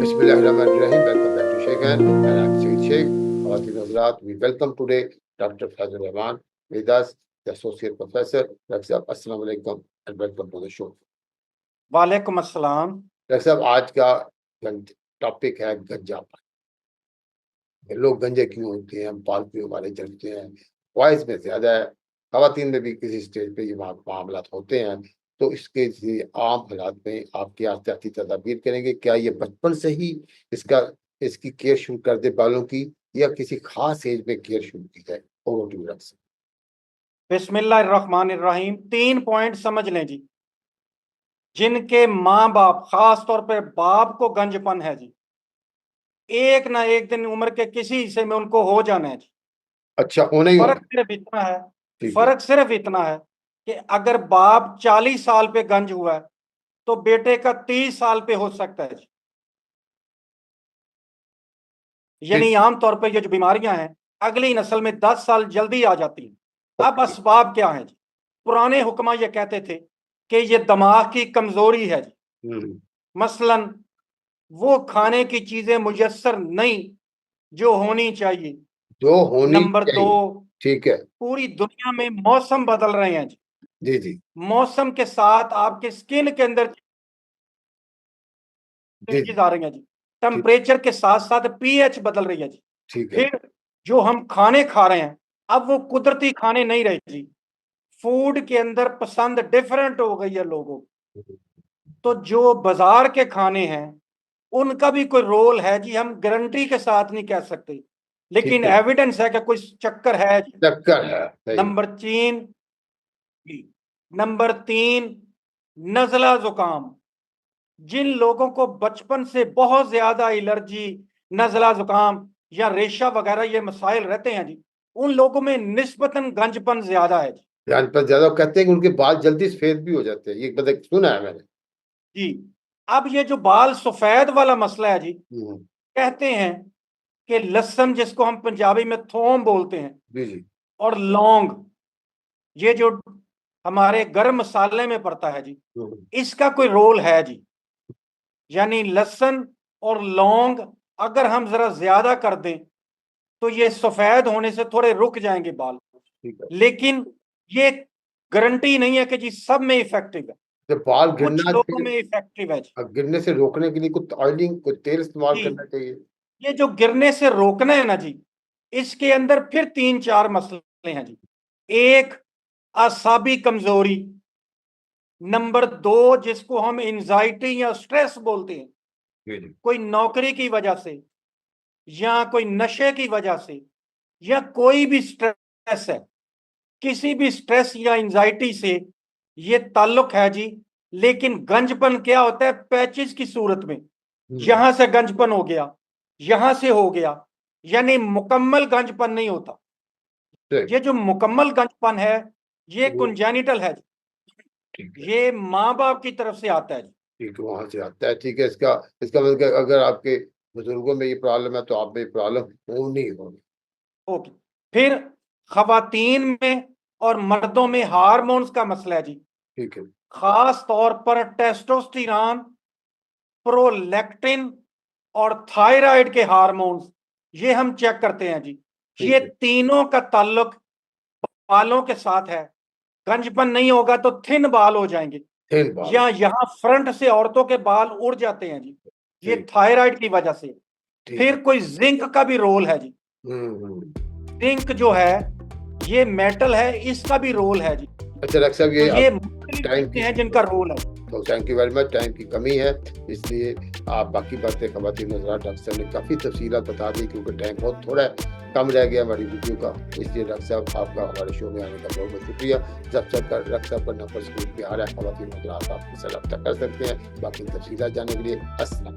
Bismillahirrahmanirrahim. Welcome back to Sheikh and I'm Saeed Sheikh. Khawatine Hazrat, we welcome today Dr. Fazil Rahman with us, the Associate Professor. Dr. Sahab, Assalamu alaikum and welcome to the show. वालेकुम अस्सलाम। Doctor साहब, आज का topic है गंजापन। लोग गंजे क्यों होते हैं, हम पालतू हमारे चलते हैं, बॉयज में ज्यादा है, खवातीन में भी किसी स्टेज पे ये मामला होते हैं। तो इसके आम हालात में आप क्या एहतियाती तदाबीर करेंगे? क्या ये बचपन से ही इसकी केयर शुरू कर दे बालों की, या किसी खास एज में केयर शुरू की जाए? बिस्मिल्लाहिर्रहमानिर्रहीम। 3 पॉइंट समझ लें जी। जिनके माँ बाप, खास तौर पे बाप को गंजपन है जी, एक ना एक दिन उम्र के किसी हिस्से में उनको हो जाना है जी। अच्छा, होना ही होना। फर्क सिर्फ इतना है कि अगर बाप 40 साल पे गंज हुआ है तो बेटे का 30 साल पे हो सकता है जी। यानी आमतौर पर ये जो बीमारियां हैं अगली नस्ल में 10 साल जल्दी आ जाती हैं। अब असबाब क्या है जी? पुराने हुक्मा ये कहते थे कि ये दिमाग की कमजोरी है जी। मसलन वो खाने की चीजें मुयस्सर नहीं जो होनी चाहिए। नंबर 2, ठीक है, पूरी दुनिया में मौसम बदल रहे हैं जी। जी। मौसम के साथ आपके स्किन के अंदर चेंजेस आ रही हैं जी। टेम्परेचर के साथ साथ पीएच बदल रही है जी। ठीक है। फिर जो हम खाने खा रहे हैं अब वो कुदरती खाने नहीं रहे जी। फूड के अंदर पसंद डिफरेंट हो गई है लोगों को। तो जो बाजार के खाने हैं उनका भी कोई रोल है जी। हम गारंटी के साथ नहीं कह सकते, लेकिन एविडेंस है कि कोई चक्कर है जी। चक्कर है। नंबर 3 नज़ला जुकाम। जिन लोगों को बचपन से बहुत ज्यादा एलर्जी, नज़ला जुकाम या रेशा वगैरह ये मसाइल रहते हैं जी, उन लोगों में निस्बतन गंजपन ज्यादा है जी। गंजपन ज्यादा, कहते हैं कि उनके बाल जल्दी सफेद भी हो जाते हैं, ये मतलब सुना है मैंने जी। अब ये जो बाल सफेद वाला मसला है जी, कहते हैं कि लहसुन, जिसको हम पंजाबी में थोम बोलते हैं, जी, और लौंग, ये जो हमारे गरम मसाले में पड़ता है जी, इसका कोई रोल है जी। यानी लहसुन और लौंग अगर हम जरा ज्यादा कर दें तो ये सफेद होने से थोड़े रुक जाएंगे बाल, लेकिन ये गारंटी नहीं है कि जी सब में इफेक्टिव है। तो बाल कुछ लोगों में इफेक्टिव है जी। गिरने से रोकने के लिए कुछ ऑयलिंग, कुछ तेल इस्तेमाल करना चाहिए। ये जो गिरने से रोकना है ना जी, इसके अंदर फिर 3-4 मसले हैं जी। एक, असाबी कमजोरी। नंबर 2, जिसको हम एंजाइटी या स्ट्रेस बोलते हैं, कोई नौकरी की वजह से या कोई नशे की वजह से या कोई भी स्ट्रेस है, किसी भी स्ट्रेस या एंजाइटी से ये ताल्लुक है जी। लेकिन गंजपन क्या होता है? पैचेस की सूरत में, यहां से गंजपन हो गया, यहां से हो गया, यानी मुकम्मल गंजपन नहीं होता। ये जो मुकम्मल गंजपन है ये कंजेनिटल है जी। ये माँ बाप की तरफ से आता है जी। ठीक, वहां से आता है। ठीक है, इसका मतलब अगर आपके बुजुर्गों में ये प्रॉब्लम है तो आप में प्रॉब्लम होनी होगी। ओके। फिर खवातीन में और मर्दों में हार्मोन्स का मसला है जी। ठीक है। खास तौर पर टेस्टोस्टेरोन, प्रोलैक्टिन और थायराइड के हार्मोन्स, ये हम चेक करते हैं जी। ये तीनों का ताल्लुक बालों के साथ है। गंजपन नहीं होगा तो थिन बाल हो जाएंगे, या यहाँ फ्रंट से औरतों के बाल उड़ जाते हैं जी, ये थायराइड की वजह से। फिर कोई जिंक का भी रोल है जी। जिंक जो है ये मेटल है, इसका भी रोल है जी। अच्छा डॉक्टर साहब, ये टाइम है जिनका रोल है। तो thank you very much. Time की कमी है, इसलिए आप बाकी बातें खवातीन हज़रात डॉक्टर साहब ने काफ़ी तफसीलात बता दी, क्योंकि टाइम बहुत थोड़ा है, कम रह गया हमारी वीडियो का। इसलिए डॉक्टर साहब आपका हमारे शो में आने का बहुत बहुत शुक्रिया। जब तक डॉक्टर साहब का नंबर स्क्रीन पे आ रहा है, खवातीन हज़रात आप मुझसे रब्ता कर सकते हैं बाकी तफसीलात जानने के लिए। अस्सलाम।